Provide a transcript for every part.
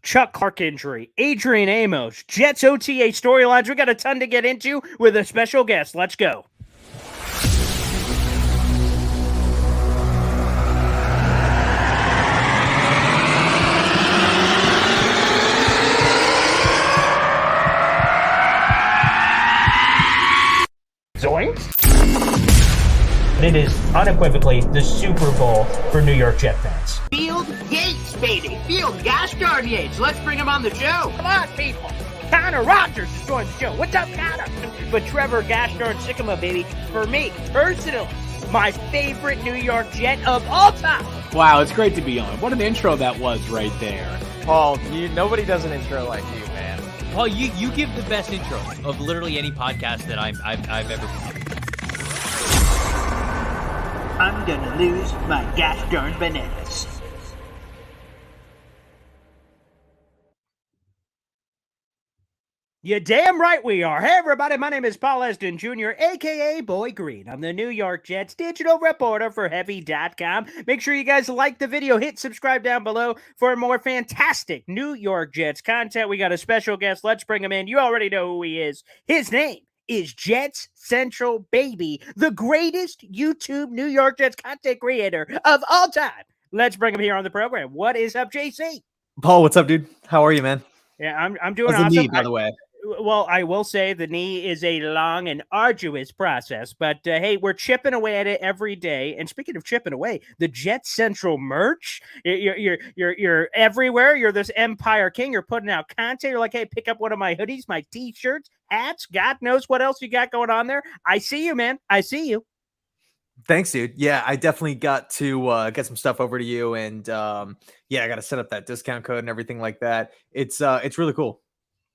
Chuck Clark injury, Adrian Amos, Jets OTA storylines. We got a ton to get into with a special guest. Let's go. Zoinks! It is unequivocally the Super Bowl for New York Jet fans. Field Yates, baby. Field gosh darn Yates. Let's bring him on the show. Come on, people. Connor Rogers is joining the show. What's up, Connor? But Trevor gosh darn Sycamore, baby, for me, personally, my favorite New York Jet of all time. Wow, it's great to be on. What an intro that was right there. Paul, nobody does an intro like you, man. Paul, you give the best intro of literally any podcast that I've ever seen. I'm gonna lose my gosh darn bananas. You damn right we are. Hey, everybody, my name is Paul Esden Jr., a.k.a. Boy Green. I'm the New York Jets digital reporter for Heavy.com. Make sure you guys like the video, hit subscribe down below for more fantastic New York Jets content. We got a special guest. Let's bring him in. You already know who he is. His name is Jets Central Baby, the greatest YouTube New York Jets content creator of all time. Let's bring him here on the program. What is up, JC? Paul, what's up, dude? How are you, man? Yeah, I'm doing How's awesome. the knee, by the way? Well, I will say the knee is a long and arduous process, but hey, we're chipping away at it every day. And speaking of chipping away, the Jet Central merch, you're everywhere. You're this Empire King. You're putting out content. You're like, hey, pick up one of my hoodies, my T-shirts, hats. God knows what else you got going on there. I see you, man. I see you. Thanks, dude. Yeah, I definitely got to get some stuff over to you, and yeah, I got to set up that discount code and everything like that. It's really cool.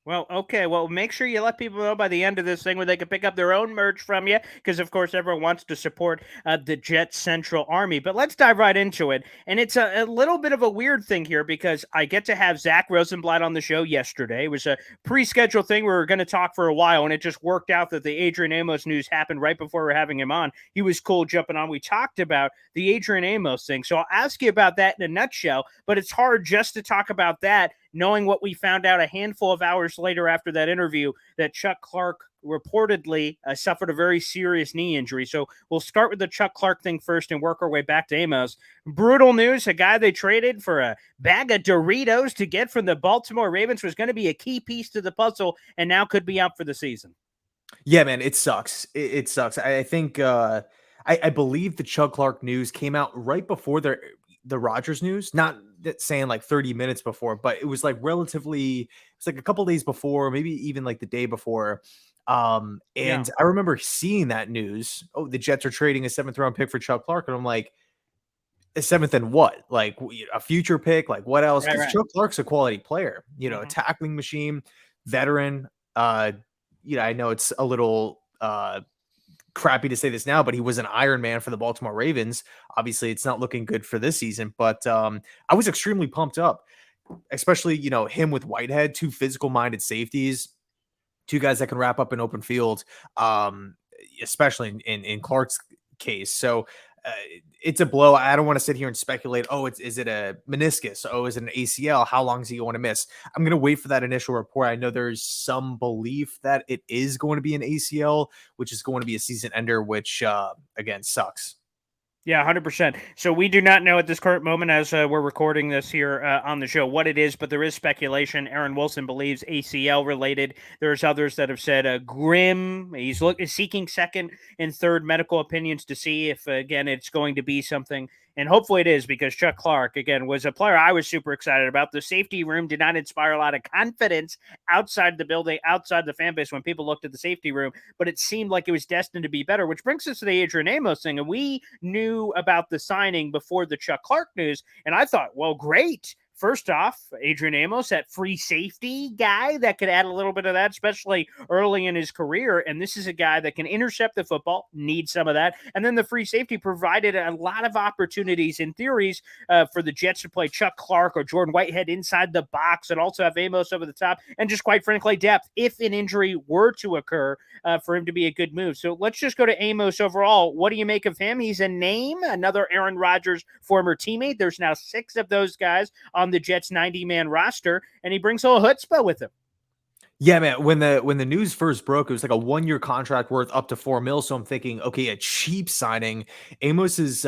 Well, okay. Well, make sure you let people know by the end of this thing where they can pick up their own merch from you, because, of course, everyone wants to support the Jet Central Army. But let's dive right into it. And it's a little bit of a weird thing here because I get to have Zach Rosenblatt on the show yesterday. It was a pre-scheduled thing. We were going to talk for a while, and it just worked out that the Adrian Amos news happened right before we were having him on. He was cool jumping on. We talked about the Adrian Amos thing. So I'll ask you about that in a nutshell, but it's hard just to talk about that knowing what we found out a handful of hours later after that interview, that Chuck Clark reportedly suffered a very serious knee injury. So we'll start with the Chuck Clark thing first and work our way back to Amos. Brutal news. A guy they traded for a bag of Doritos to get from the Baltimore Ravens was going to be a key piece to the puzzle and now could be out for the season. Yeah, man, it sucks. It sucks. I think I believe the Chuck Clark news came out right before the Rodgers news, not saying like 30 minutes before, but it was like it's like a couple days before, maybe even like the day before. I remember seeing that news. Oh, the Jets are trading a 7th round pick for Chuck Clark. And I'm like, a 7th and what? Like a future pick? Like what else? Because Chuck Clark's a quality player, a tackling machine, veteran. I know it's a little crappy to say this now, but he was an Iron Man for the Baltimore Ravens. Obviously, it's not looking good for this season, but I was extremely pumped up, especially, him with Whitehead, 2 physical-minded safeties, 2 guys that can wrap up an open field, especially in Clark's case. So it's a blow. I don't want to sit here and speculate. Oh, is it a meniscus? Oh, is it an ACL? How long is he going to miss? I'm going to wait for that initial report. I know there's some belief that it is going to be an ACL, which is going to be a season ender, which again sucks. Yeah, 100%. So we do not know at this current moment as we're recording this here on the show what it is, but there is speculation. Aaron Wilson believes ACL related. There's others that have said grim. He's seeking second and third medical opinions to see if, again, it's going to be something. And hopefully it is, because Chuck Clark, again, was a player I was super excited about. The safety room did not inspire a lot of confidence outside the building, outside the fan base when people looked at the safety room, but it seemed like it was destined to be better, which brings us to the Adrian Amos thing. And we knew about the signing before the Chuck Clark news, and I thought, well, great. First off, Adrian Amos, that free safety guy that could add a little bit of that, especially early in his career. And this is a guy that can intercept the football, need some of that. And then the free safety provided a lot of opportunities in theories for the Jets to play Chuck Clark or Jordan Whitehead inside the box and also have Amos over the top. And just quite frankly, depth, if an injury were to occur, for him to be a good move. So let's just go to Amos overall. What do you make of him? He's a name, another Aaron Rodgers former teammate. There's now 6 of those guys on on the Jets 90-man roster, and he brings a little chutzpah with him. Yeah, man. When the news first broke, it was like a 1-year contract worth up to $4 million. So I'm thinking, okay, a cheap signing. Amos is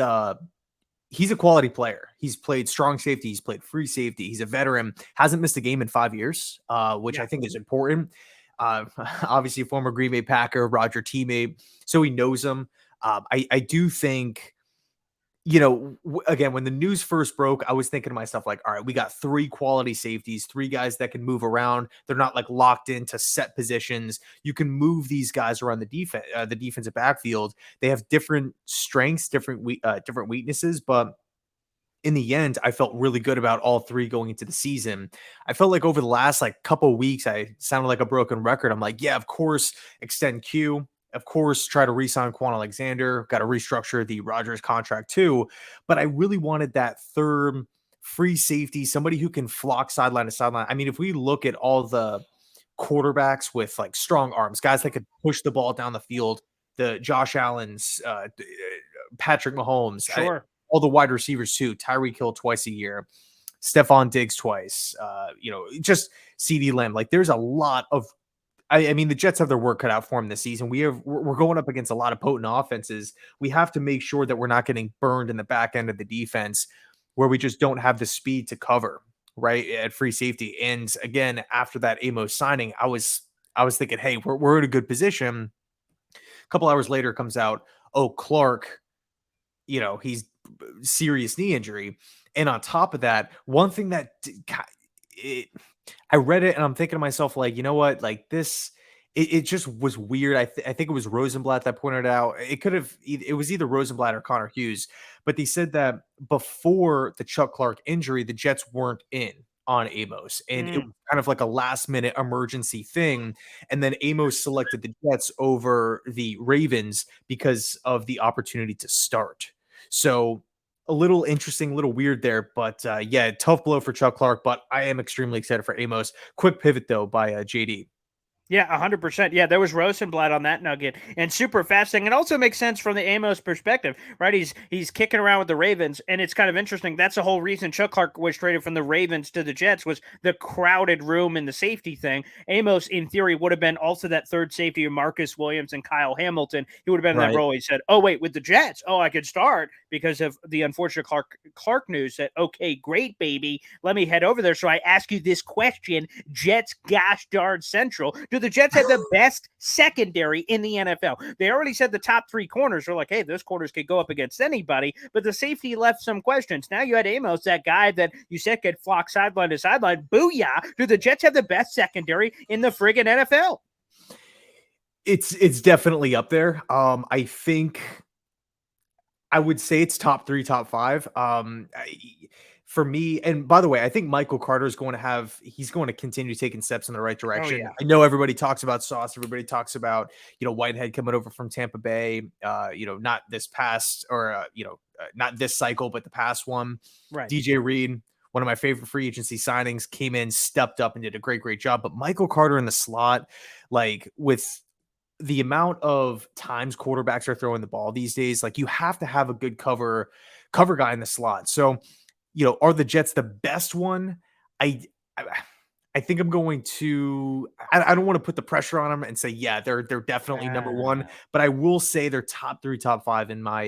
he's a quality player. He's played strong safety. He's played free safety. He's a veteran. Hasn't missed a game in 5 years, which I think is important. Obviously, former Green Bay Packer, Roger teammate, so he knows him. I do think, again, when the news first broke, I was thinking to myself, like, all right, we got 3 quality safeties, 3 guys that can move around. They're not like locked into set positions. You can move these guys around the defensive backfield. They have different strengths, different weaknesses, but in the end, I felt really good about all 3 going into the season. I felt like over the last couple of weeks, I sounded like a broken record. I'm like, yeah, of course, extend Q. Of course, try to re-sign Quan Alexander. Got to restructure the Rodgers contract too. But I really wanted that third free safety, somebody who can flock sideline to sideline. I mean, if we look at all the quarterbacks with strong arms, guys that could push the ball down the field, the Josh Allens, Patrick Mahomes, Sure. all the wide receivers too, Tyreek Hill twice a year, Stephon Diggs twice, just CeeDee Lamb. Like, there's a lot of, I mean, the Jets have their work cut out for them this season. We're going up against a lot of potent offenses. We have to make sure that we're not getting burned in the back end of the defense where we just don't have the speed to cover, right, at free safety. And again, after that Amos signing, I was thinking, hey, we're in a good position. A couple hours later comes out, oh, Clark, he's serious knee injury. And on top of that, one thing that I read it and I'm thinking to myself, like, you know what, like this, it just was weird. I think it was Rosenblatt that pointed it out. It was either Rosenblatt or Connor Hughes, but they said that before the Chuck Clark injury, the Jets weren't in on Amos, and it was kind of like a last minute emergency thing. And then Amos selected the Jets over the Ravens because of the opportunity to start. So a little interesting, a little weird there, but yeah, tough blow for Chuck Clark, but I am extremely excited for Amos. Quick pivot though by JD. Yeah, 100%. Yeah, there was Rosenblatt on that nugget, and super fascinating. It also makes sense from the Amos perspective, right? He's kicking around with the Ravens, and it's kind of interesting. That's the whole reason Chuck Clark was traded from the Ravens to the Jets, was the crowded room and the safety thing. Amos, in theory, would have been also that third safety of Marcus Williams and Kyle Hamilton. He would have been in that role. He said, oh, wait, with the Jets, oh, I could start because of the unfortunate Clark news. That, okay, great, baby. Let me head over there. So I ask you this question, Jets gosh darn central. Do the Jets have the best secondary in the NFL? They already said the top 3 corners are like, hey, those corners could go up against anybody, but the safety left some questions. Now you had Amos, that guy that you said could flock sideline to sideline. Booyah! Do the Jets have the best secondary in the friggin' NFL? It's definitely up there. I think I would say it's top 3, top 5. For me, and by the way, I think Michael Carter is he's going to continue taking steps in the right direction. Oh, yeah. I know everybody talks about Sauce. Everybody talks about, Whitehead coming over from Tampa Bay, not this past or, not this cycle, but the past one. Right. DJ Reed, one of my favorite free agency signings, came in, stepped up and did a great, great job. But Michael Carter in the slot, like with the amount of times quarterbacks are throwing the ball these days, like you have to have a good cover guy in the slot. So, are the Jets the best one? I think I'm going to. I don't want to put the pressure on them and say, yeah, they're definitely number 1, but I will say they're top 3, top 5 in my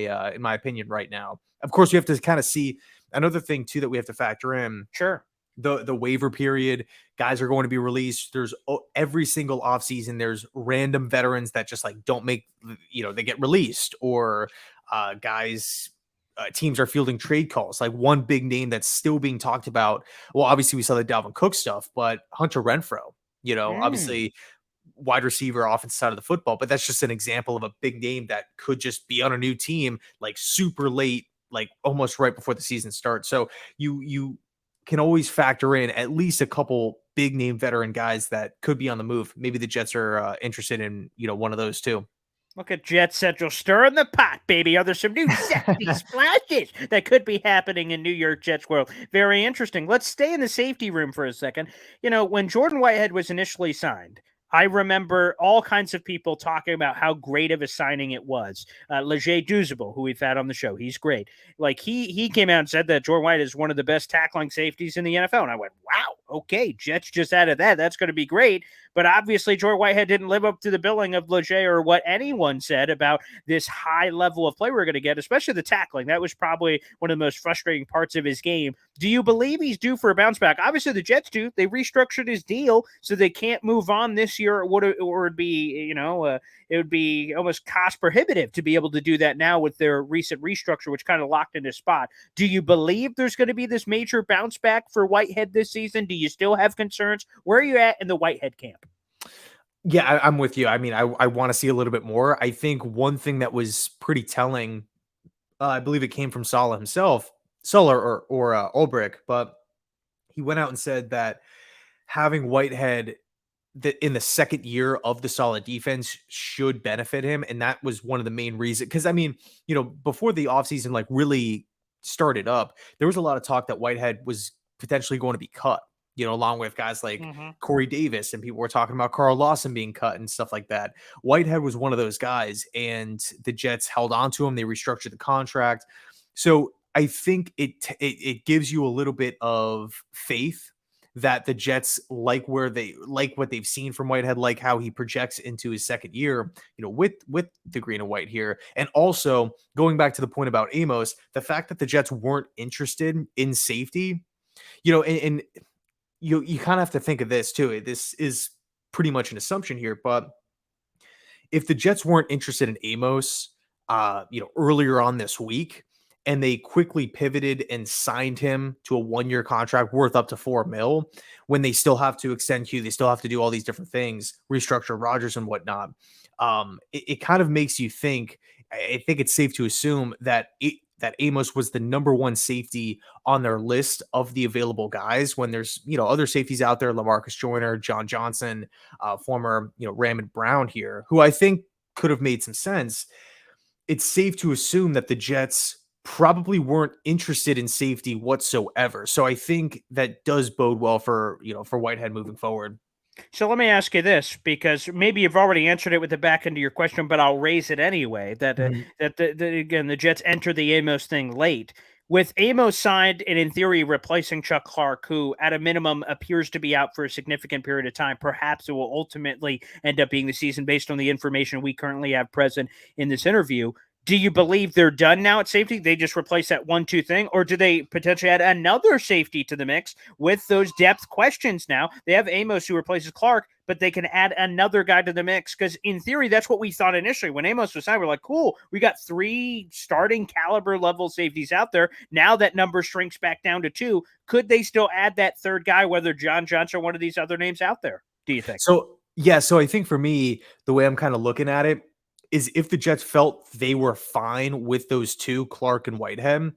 opinion right now. Of course, you have to kind of see another thing too that we have to factor in. Sure. The waiver period, guys are going to be released. There's every single offseason, there's random veterans that just don't make, they get released, or guys. Teams are fielding trade calls. Like one big name that's still being talked about. Well, obviously we saw the Dalvin Cook stuff, but Hunter Renfrow, obviously wide receiver, offensive side of the football, but that's just an example of a big name that could just be on a new team, like super late, like almost right before the season starts. So you can always factor in at least a couple big name veteran guys that could be on the move. Maybe the Jets are interested in, one of those too. Look at Jet Central stirring the pot, baby. Are there some new sexy splashes that could be happening in New York Jets world? Very interesting. Let's stay in the safety room for a second. When Jordan Whitehead was initially signed, I remember all kinds of people talking about how great of a signing it was. Leger Douzable, who we've had on the show, he's great. Like he came out and said that Jordan White is one of the best tackling safeties in the NFL, and I went, wow, okay, Jets just added that. That's going to be great. But obviously, Jordan Whitehead didn't live up to the billing of Leger or what anyone said about this high level of play we're going to get, especially the tackling. That was probably one of the most frustrating parts of his game. Do you believe he's due for a bounce back? Obviously, the Jets do. They restructured his deal so they can't move on this year, or it would be, it would be almost cost prohibitive to be able to do that now with their recent restructure, which kind of locked in his spot. Do you believe there's going to be this major bounce back for Whitehead this season? Do you still have concerns? Where are you at in the Whitehead camp? Yeah, I'm with you. I mean, I want to see a little bit more. I think one thing that was pretty telling, I believe it came from Saleh himself, Suller or Ulbrich, but he went out and said that having Whitehead in the second year of the solid defense should benefit him. And that was one of the main reasons. Because, I mean, before the offseason like really started up, there was a lot of talk that Whitehead was potentially going to be cut, along with guys like Corey Davis, and people were talking about Carl Lawson being cut and stuff like that. Whitehead was one of those guys, and the Jets held on to him. They restructured the contract. So I think it gives you a little bit of faith that the Jets like what they've seen from Whitehead, like how he projects into his second year, with the green and white here. And also going back to the point about Amos, the fact that the Jets weren't interested in safety, and you kind of have to think of this too. This is pretty much an assumption here, but if the Jets weren't interested in Amos, earlier on this week, and they quickly pivoted and signed him to a 1-year contract worth up to $4 million, when they still have to extend Q, they still have to do all these different things, restructure Rodgers and whatnot. It kind of makes you think. I think it's safe to assume that Amos was the number one safety on their list of the available guys, when there's, other safeties out there, LaMarcus Joyner, John Johnson, former, Raymond Brown here, who I think could have made some sense. It's safe to assume that the Jets probably weren't interested in safety whatsoever. So I think that does bode well for Whitehead moving forward. So let me ask you this, because maybe you've already answered it with the back end of your question, but I'll raise it anyway. Again, the Jets enter the Amos thing late. With Amos signed and in theory replacing Chuck Clark, who at a minimum appears to be out for a significant period of time, perhaps it will ultimately end up being the season based on the information we currently have present in this interview. Do you believe they're done now at safety? They just replace that 1-2 thing, or do they potentially add another safety to the mix with those depth questions now? They have Amos who replaces Clark, but they can add another guy to the mix, because in theory, that's what we thought initially. When Amos was signed, we're like, cool, we got 3 starting caliber level safeties out there. Now that number shrinks back down to 2. Could they still add that third guy, whether John Johnson or one of these other names out there, do you think? So I think for me, the way I'm kind of looking at it is, if the Jets felt they were fine with those 2, Clark and Whitehead,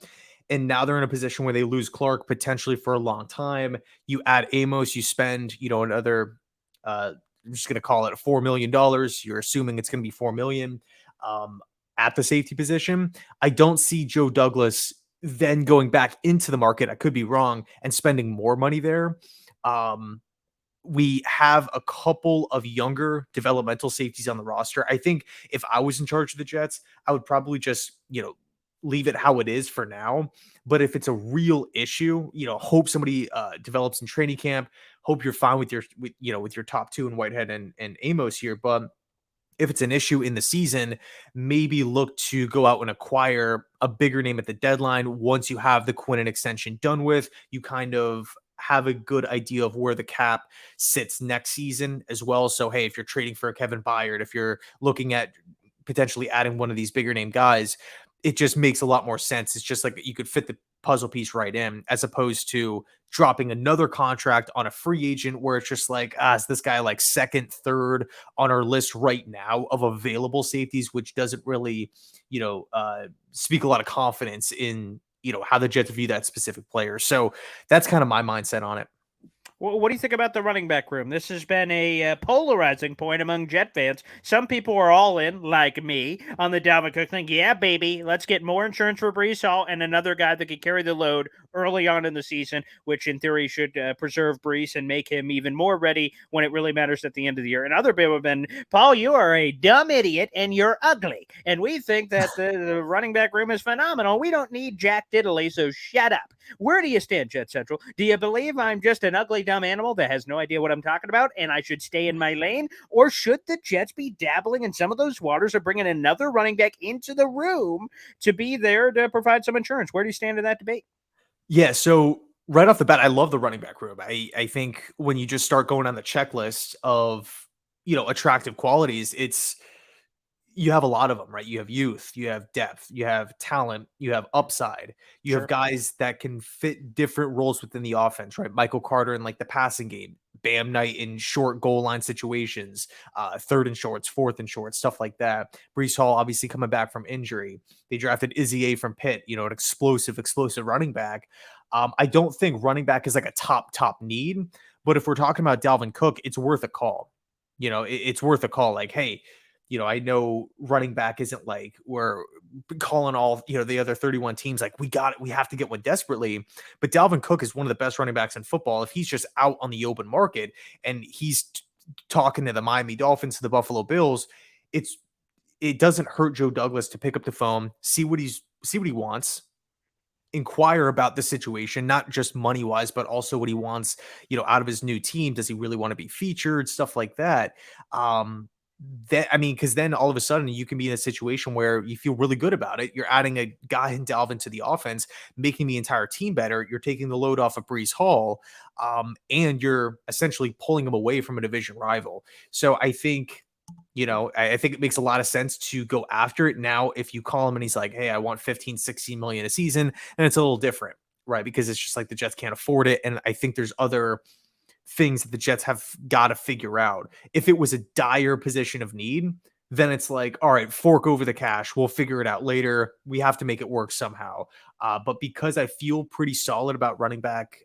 and now they're in a position where they lose Clark potentially for a long time, you add Amos, you spend, another, I'm just going to call it $4 million. You're assuming it's going to be $4 million at the safety position. I don't see Joe Douglas then going back into the market. I could be wrong, and spending more money there. We have a couple of younger developmental safeties on the roster. I think if I was in charge of the Jets, I would probably just, leave it how it is for now. But if it's a real issue, hope somebody develops in training camp. Hope you're fine with your top 2 in Whitehead and Amos here. But if it's an issue in the season, maybe look to go out and acquire a bigger name at the deadline. Once you have the Quinnen extension done with, you kind of have a good idea of where the cap sits next season as well. So, hey, if you're trading for a Kevin Byard, if you're looking at potentially adding one of these bigger name guys, it just makes a lot more sense. It's just like you could fit the puzzle piece right in, as opposed to dropping another contract on a free agent where it's just like, is this guy like second, third on our list right now of available safeties, which doesn't really, speak a lot of confidence in, how the Jets view that specific player. So that's kind of my mindset on it. What do you think about the running back room? This has been a polarizing point among Jet fans. Some people are all in, like me, on the Dalvin Cook thing. Yeah, baby, let's get more insurance for Breece Hall and another guy that could carry the load early on in the season, which in theory should preserve Breece and make him even more ready when it really matters at the end of the year. And other people have been, Paul, you are a dumb idiot and you're ugly. And we think that the running back room is phenomenal. We don't need Jack Diddley, so shut up. Where do you stand, Jet Central? Do you believe I'm just an ugly, dumb animal that has no idea what I'm talking about and I should stay in my lane? Or should the Jets be dabbling in some of those waters or bringing another running back into the room to be there to provide some insurance? Where do you stand in that debate? Yeah, so right off the bat, I love the running back room. I think when you just start going on the checklist of, attractive qualities, you have a lot of them, right? You have youth, you have depth, you have talent, you have upside, you have guys that can fit different roles within the offense, right? Michael Carter in like the passing game, Bam Knight in short goal line situations, third and shorts, fourth and shorts, stuff like that. Breece Hall obviously coming back from injury. They drafted Izzy A from Pitt, an explosive running back. I don't think running back is like a top need, but if we're talking about Dalvin Cook, it's worth a call. It's worth a call. Like, hey, I know running back isn't like we're calling all, the other 31 teams like we got it. We have to get one desperately. But Dalvin Cook is one of the best running backs in football. If he's just out on the open market and he's talking to the Miami Dolphins, to the Buffalo Bills, it doesn't hurt Joe Douglas to pick up the phone, see what he wants, inquire about the situation, not just money wise, but also what he wants, out of his new team. Does he really want to be featured? Stuff like that. Because then all of a sudden you can be in a situation where you feel really good about it. You're adding a guy in Dalvin to the offense, making the entire team better. You're taking the load off of Breece Hall, and you're essentially pulling him away from a division rival. So I think, I think it makes a lot of sense to go after it. Now, if you call him and he's like, hey, I want 15, 16 million a season, and it's a little different, right? Because it's just like the Jets can't afford it. And I think there's other things that the Jets have got to figure out. If it was a dire position of need, then it's like, all right, fork over the cash. We'll figure it out later. We have to make it work somehow. But because I feel pretty solid about running back,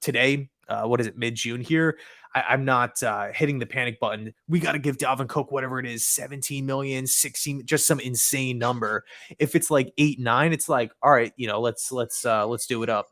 today, what is it, mid-June here, I'm not hitting the panic button. We got to give Dalvin Cook whatever it is, 17 million, 16, just some insane number. If it's like 8, 9, it's like, all right, let's do it up.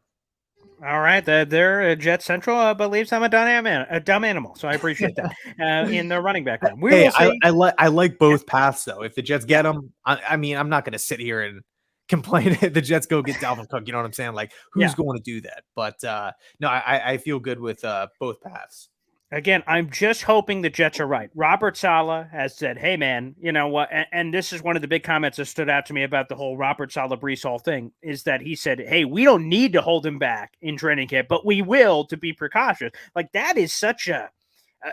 All right, their Jet Central believes I'm a dumb animal, so I appreciate that. In the running back room, will see. I like both paths though. If the Jets get them, I mean, I'm not going to sit here and complain if the Jets go get Dalvin Cook. You know what I'm saying? Like, who's going to do that? But no, I feel good with both paths. Again, I'm just hoping the Jets are right. Robert Saleh has said, hey, man, you know what? And this is one of the big comments that stood out to me about the whole Robert Saleh Breece Hall thing, is that he said, hey, we don't need to hold him back in training camp, but we will to be precautious. Like, that is such a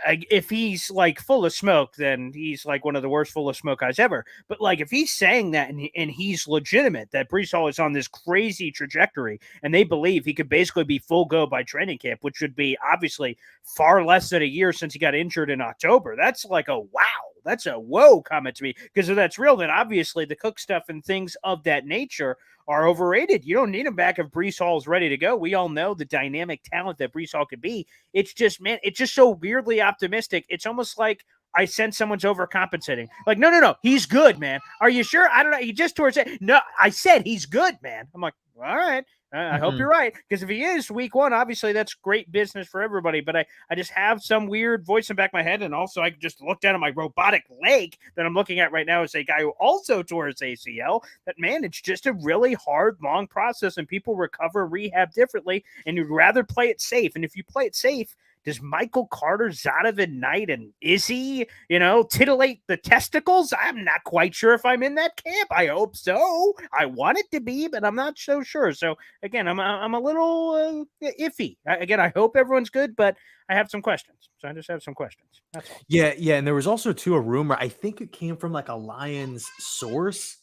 if he's like full of smoke, then he's like one of the worst full of smoke guys ever. But like if he's saying that and he's legitimate, that Breece Hall is on this crazy trajectory and they believe he could basically be full go by training camp, which would be obviously far less than a year since he got injured in October. That's like a wow. That's a whoa comment to me, because if that's real, then obviously the Cook stuff and things of that nature are overrated. You don't need him back if Breece Hall's ready to go. We all know the dynamic talent that Breece Hall could be. It's just, man, it's just so weirdly optimistic. It's almost like I sense someone's overcompensating. Like, no, he's good, man. Are you sure? I don't know. He just towards it. No, I said he's good, man. I'm like, all right. I hope you're right, because if he is week one, obviously that's great business for everybody. But I just have some weird voice in the back of my head, and also I just look down at my robotic leg that I'm looking at right now as a guy who also tore his ACL. That, man, it's just a really hard, long process, and people recover, rehab differently, and you'd rather play it safe. And if you play it safe, does Michael Carter, Zonovan Knight, and Izzy, titillate the testicles? I'm not quite sure if I'm in that camp. I hope so. I want it to be, but I'm not so sure. So again, I'm a little iffy. Again, I hope everyone's good, but I have some questions. So I just have some questions. That's all. Yeah, and there was also a rumor. I think it came from like a Lions source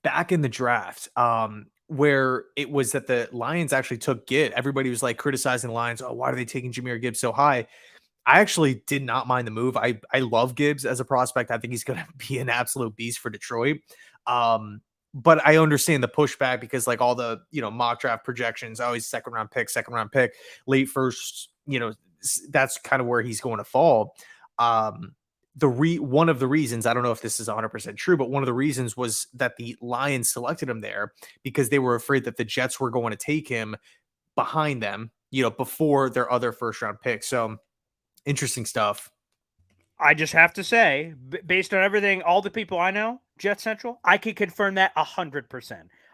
back in the draft. Where it was that the Lions actually took Gibbs. Everybody was like criticizing the Lions. Oh, why are they taking Jamir Gibbs so high? I actually did not mind the move. I love Gibbs as a prospect. I think he's going to be an absolute beast for Detroit. But I understand the pushback because like all the, mock draft projections, always second round pick, late first, that's kind of where he's going to fall. One of the reasons, I don't know if this is 100% true, but one of the reasons was that the Lions selected him there because they were afraid that the Jets were going to take him behind them, before their other first round pick. So interesting stuff. I just have to say, based on everything, all the people I know, Jet Central, I can confirm that 100%.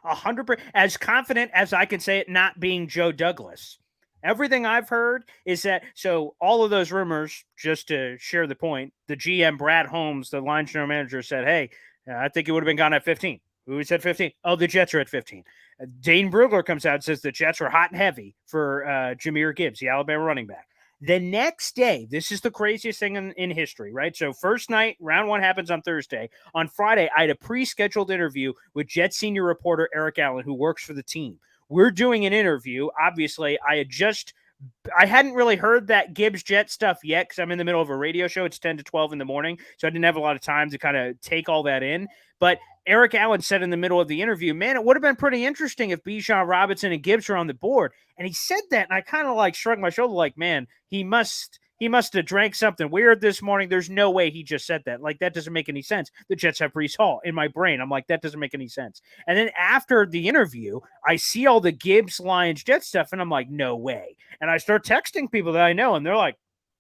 100%. As confident as I can say it not being Joe Douglas. Everything I've heard is that, so all of those rumors, just to share the point, the GM, Brad Holmes, the line general manager, said, hey, I think it would have been gone at 15. Who said 15? Oh, the Jets are at 15. Dane Brugler comes out and says the Jets are hot and heavy for Jamir Gibbs, the Alabama running back. The next day, this is the craziest thing in history, right? So first night, round one happens on Thursday. On Friday, I had a pre-scheduled interview with Jets senior reporter Eric Allen, who works for the team. We're doing an interview. Obviously, I hadn't really heard that Gibbs Jet stuff yet because I'm in the middle of a radio show. It's 10 to 12 in the morning, so I didn't have a lot of time to kind of take all that in. But Eric Allen said in the middle of the interview, man, it would have been pretty interesting if Bijan Robinson and Gibbs were on the board. And he said that, and I kind of like shrugged my shoulder like, man, he must have drank something weird this morning. There's no way he just said that. Like, that doesn't make any sense. The Jets have Breece Hall in my brain. I'm like, that doesn't make any sense. And then after the interview, I see all the Gibbs, Lions, Jets stuff, and I'm like, no way. And I start texting people that I know, and they're like,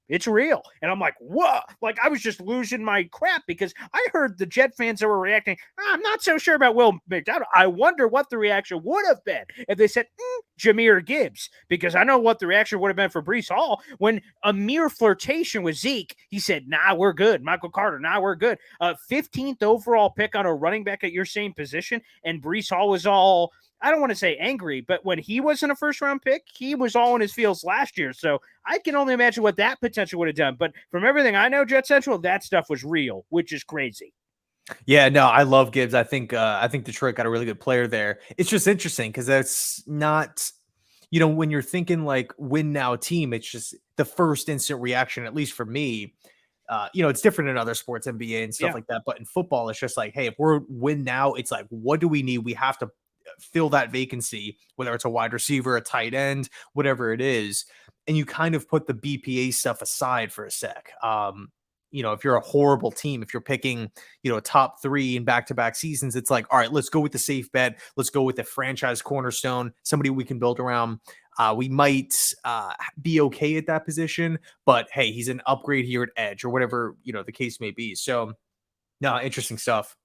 it's real. And I'm like, whoa. Like, I was just losing my crap because I heard the Jet fans that were reacting, I'm not so sure about Will McDonald. I wonder what the reaction would have been if they said, Jamir Gibbs, because I know what the reaction would have been for Breece Hall when a mere flirtation with Zeke, he said, nah, we're good. Michael Carter, nah, we're good. 15th overall pick on a running back at your same position, and Breece Hall was all, I don't want to say angry, but when he wasn't a first-round pick, he was all in his feels last year. So I can only imagine what that potential would have done. But from everything I know, Jet Central, that stuff was real, which is crazy. Yeah, no, I love Gibbs. I think Detroit got a really good player there. It's just interesting because that's not, when you're thinking like win now team, it's just the first instant reaction, at least for me. It's different in other sports, NBA and stuff like that. But in football, it's just like, hey, if we're win now, it's like, what do we need? We have to fill that vacancy, whether it's a wide receiver, a tight end, whatever it is. And you kind of put the BPA stuff aside for a sec. If you're a horrible team, if you're picking, a top 3 in back-to-back seasons, it's like, all right, let's go with the safe bet. Let's go with the franchise cornerstone, somebody we can build around. We might be okay at that position, but hey, he's an upgrade here at edge or whatever, the case may be. So no, interesting stuff.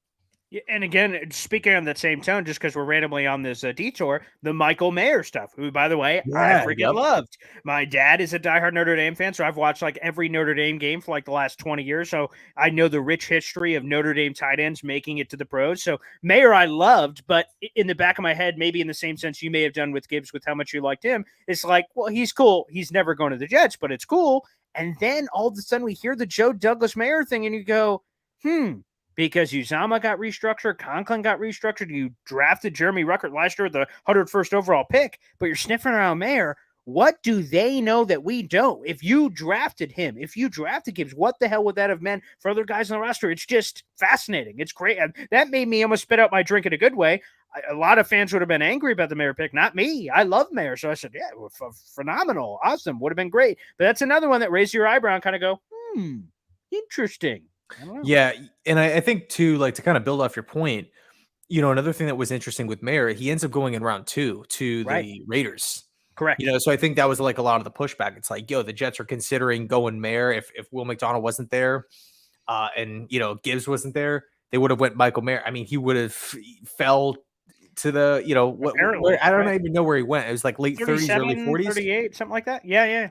Yeah, and again, speaking on that same tone, just because we're randomly on this detour, the Michael Mayer stuff, who, by the way, I freaking loved. My dad is a diehard Notre Dame fan, so I've watched like every Notre Dame game for like the last 20 years. So I know the rich history of Notre Dame tight ends making it to the pros. So Mayer I loved, but in the back of my head, maybe in the same sense you may have done with Gibbs with how much you liked him, it's like, well, he's cool. He's never going to the Jets, but it's cool. And then all of a sudden we hear the Joe Douglas Mayer thing and you go, because Uzama got restructured, Conklin got restructured, you drafted Jeremy Ruckert last year with the 101st overall pick, but you're sniffing around Mayer. What do they know that we don't? If you drafted him, if you drafted Gibbs, what the hell would that have meant for other guys on the roster? It's just fascinating. It's great. That made me almost spit out my drink in a good way. A lot of fans would have been angry about the Mayer pick, not me. I love Mayer. So I said, yeah, phenomenal, awesome, would have been great. But that's another one that raised your eyebrow and kind of go, interesting. Yeah, and I think too, like to kind of build off your point, another thing that was interesting with Mayer, he ends up going in round 2 to the Raiders. Correct. So I think that was like a lot of the pushback. It's like, the Jets are considering going Mayer if Will McDonald wasn't there, and Gibbs wasn't there, they would have went Michael Mayer. I mean, he would have fell to the I don't even know where he went. It was like late 30s, early 40s, 38, something like that. Yeah.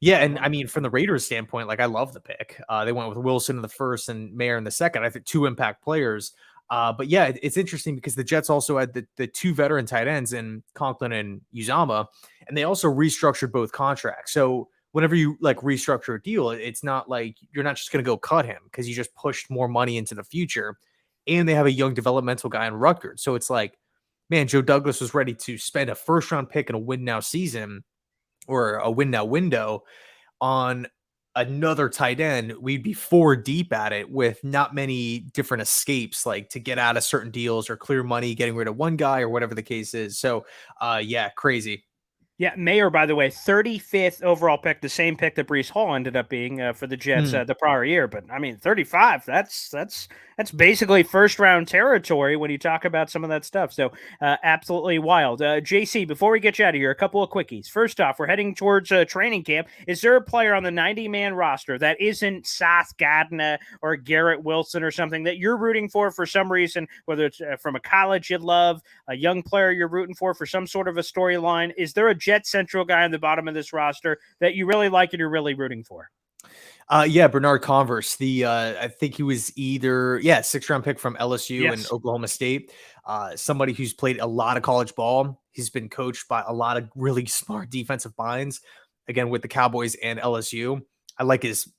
Yeah, and I mean, from the Raiders' standpoint, like I love the pick. They went with Wilson in the first and Mayer in the second. I think 2 impact players. But yeah, it's interesting because the Jets also had the 2 veteran tight ends in Conklin and Uzama, and they also restructured both contracts. So whenever you like restructure a deal, it's not like you're not just going to go cut him because you just pushed more money into the future, and they have a young developmental guy in Rutgers. So it's like, man, Joe Douglas was ready to spend a first-round pick in a win-now season or a win-now window on another tight end. We'd be 4 deep at it with not many different escapes, like to get out of certain deals or clear money, getting rid of one guy or whatever the case is. So, yeah, crazy. Yeah, Mayer, by the way, 35th overall pick, the same pick that Breece Hall ended up being for the Jets the prior year. But I mean, 35, that's basically first round territory when you talk about some of that stuff. So absolutely wild. JC, before we get you out of here, a couple of quickies. First off, we're heading towards training camp. Is there a player on the 90-man roster that isn't Sauce Gardner or Garrett Wilson or something that you're rooting for some reason, whether it's from a college you love, a young player you're rooting for some sort of a storyline? Is there a Jet Central guy on the bottom of this roster that you really like and you're really rooting for? Yeah, Bernard Converse. I think he was either 6th round pick from LSU and Oklahoma State. Somebody who's played a lot of college ball. He's been coached by a lot of really smart defensive minds. Again, with the Cowboys and LSU, I like his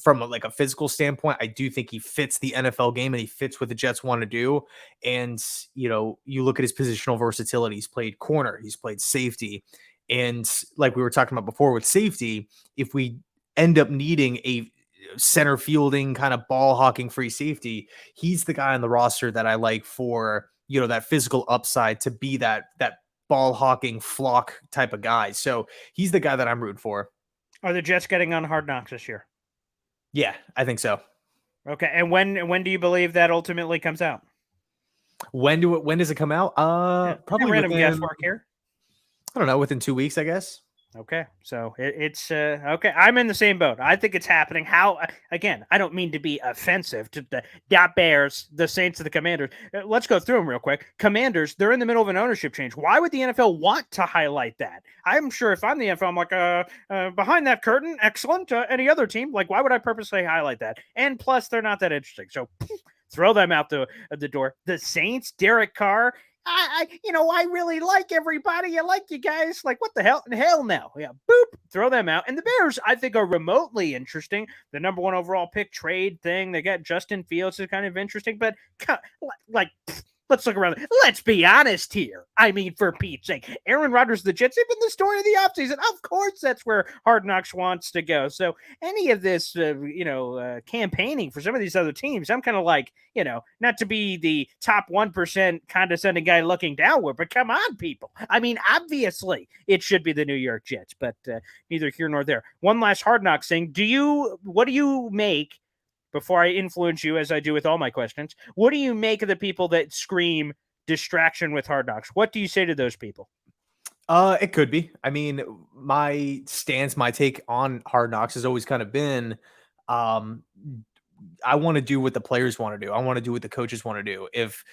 from a physical standpoint. I do think he fits the NFL game and he fits what the Jets want to do. And you look at his positional versatility. He's played corner. He's played safety. And like we were talking about before with safety, if we end up needing a center fielding kind of ball hawking free safety, he's the guy on the roster that I like for, that physical upside to be that ball hawking flock type of guy. So he's the guy that I'm rooting for. Are the Jets getting on Hard Knocks this year? Yeah, I think so. Okay. And when do you believe that ultimately comes out? When does it come out? Probably random guesswork here. I don't know, within 2 weeks, I guess. Okay, so it's okay. I'm in the same boat. I think it's happening. How, again, I don't mean to be offensive to the Bears, the Saints, and the Commanders. Let's go through them real quick. Commanders, they're in the middle of an ownership change. Why would the NFL want to highlight that? I'm sure if I'm the NFL, I'm like, behind that curtain, excellent. Any other team, like, why would I purposely highlight that? And plus, they're not that interesting. So throw them out the door. The Saints, Derek Carr. I really like everybody. I like you guys. Like, what the hell? Hell no. Yeah, boop. Throw them out. And the Bears, I think, are remotely interesting. The number 1 overall pick trade thing. They got Justin Fields is kind of interesting. But, let's look around. Let's be honest here. I mean, for Pete's sake, Aaron Rodgers, the Jets, even the story of the offseason. Of course, that's where Hard Knocks wants to go. So any of this, campaigning for some of these other teams, I'm kind of like, not to be the top 1% condescending guy looking downward, but come on, people. I mean, obviously, it should be the New York Jets, but neither here nor there. One last Hard Knocks thing. What do you make? Before I influence you, as I do with all my questions, what do you make of the people that scream distraction with Hard Knocks? What do you say to those people? It could be. I mean, my take on Hard Knocks has always kind of been, I want to do what the players want to do. I want to do what the coaches want to do. If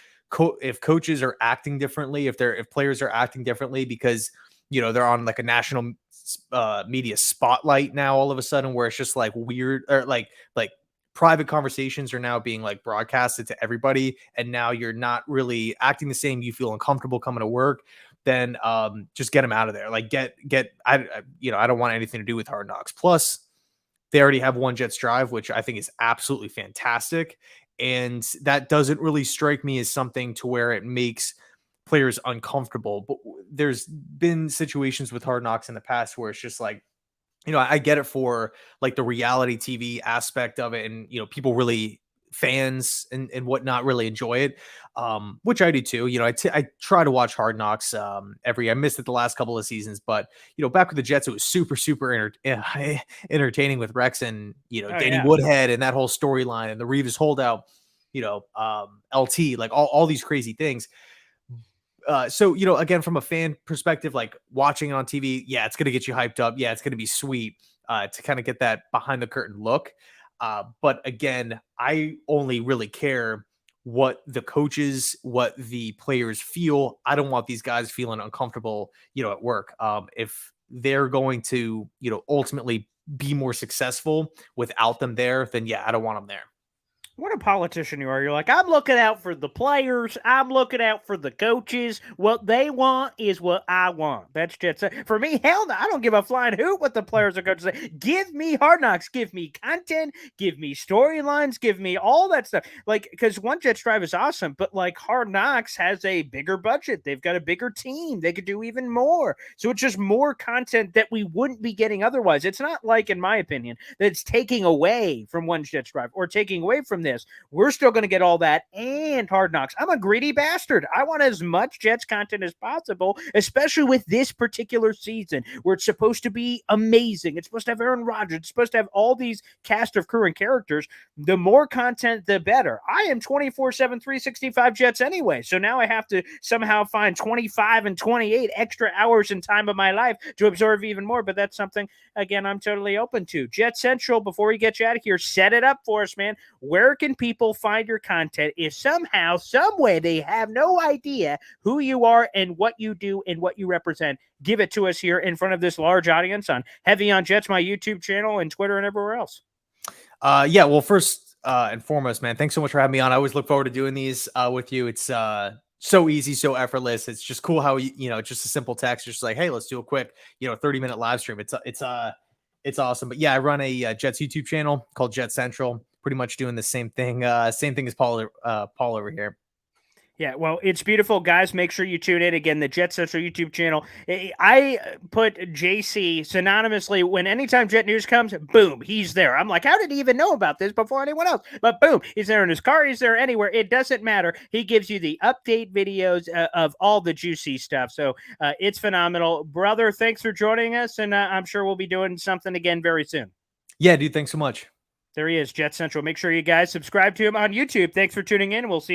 coaches are acting differently, if players are acting differently because, they're on like a national media spotlight now all of a sudden where it's just like weird or like private conversations are now being like broadcasted to everybody. And now you're not really acting the same. You feel uncomfortable coming to work. Then just get them out of there. Like I don't want anything to do with Hard Knocks. Plus they already have One Jets Drive, which I think is absolutely fantastic. And that doesn't really strike me as something to where it makes players uncomfortable. But there's been situations with Hard Knocks in the past where it's just like, I get it for like the reality TV aspect of it. And, people really fans and whatnot really enjoy it. Which I do too. I try to watch Hard Knocks I missed it the last couple of seasons, but back with the Jets, it was super entertaining with Rex and, Danny Woodhead and that whole storyline and the Revis holdout, LT, like all these crazy things. So, again, from a fan perspective, like watching it on TV, yeah, it's going to get you hyped up. Yeah, it's going to be sweet to kind of get that behind the curtain look. But again, I only really care what the coaches, what the players feel. I don't want these guys feeling uncomfortable, at work. If they're going to, ultimately be more successful without them there, then yeah, I don't want them there. What a politician you are. You're like, I'm looking out for the players. I'm looking out for the coaches. What they want is what I want. That's just for me. Hell no, I don't give a flying hoot what the players or coaches say. Give me Hard Knocks. Give me content. Give me storylines. Give me all that stuff. Like, because One Jets Drive is awesome, but like Hard Knocks has a bigger budget. They've got a bigger team. They could do even more. So it's just more content that we wouldn't be getting otherwise. It's not like, in my opinion, that it's taking away from One Jets Drive or taking away from this, we're still going to get all that and Hard Knocks. I'm a greedy bastard. I want as much Jets content as possible, especially with this particular season where it's supposed to be amazing. It's supposed to have Aaron Rodgers. It's supposed to have all these cast of current characters. The more content, the better. I am 24/7, 365 Jets anyway. So now I have to somehow find 25 and 28 extra hours in time of my life to absorb even more. But that's something, again, I'm totally open to. Jet Central, before we get you out of here, set it up for us, man. Where can people find your content if somehow, some way they have no idea who you are and what you do and what you represent? Give it to us here in front of this large audience on Heavy on Jets, my YouTube channel, and Twitter and everywhere else. Yeah, well, first and foremost, man, thanks so much for having me on. I always look forward to doing these with you. It's so easy, so effortless. It's just cool how just a simple text, just like, hey, let's do a quick 30-minute live stream. It's awesome. But yeah, I run a Jets YouTube channel called Jet Central, pretty much doing the same thing as Paul over here. Yeah, well, it's beautiful, guys. Make sure you tune in. Again, the Jet Central YouTube channel. I put JC synonymously when anytime Jet News comes, boom, he's there. I'm like, how did he even know about this before anyone else? But boom, he's there in his car. He's there anywhere. It doesn't matter. He gives you the update videos of all the juicy stuff. So it's phenomenal. Brother, thanks for joining us, and I'm sure we'll be doing something again very soon. Yeah, dude, thanks so much. There he is, Jet Central. Make sure you guys subscribe to him on YouTube. Thanks for tuning in. We'll see you next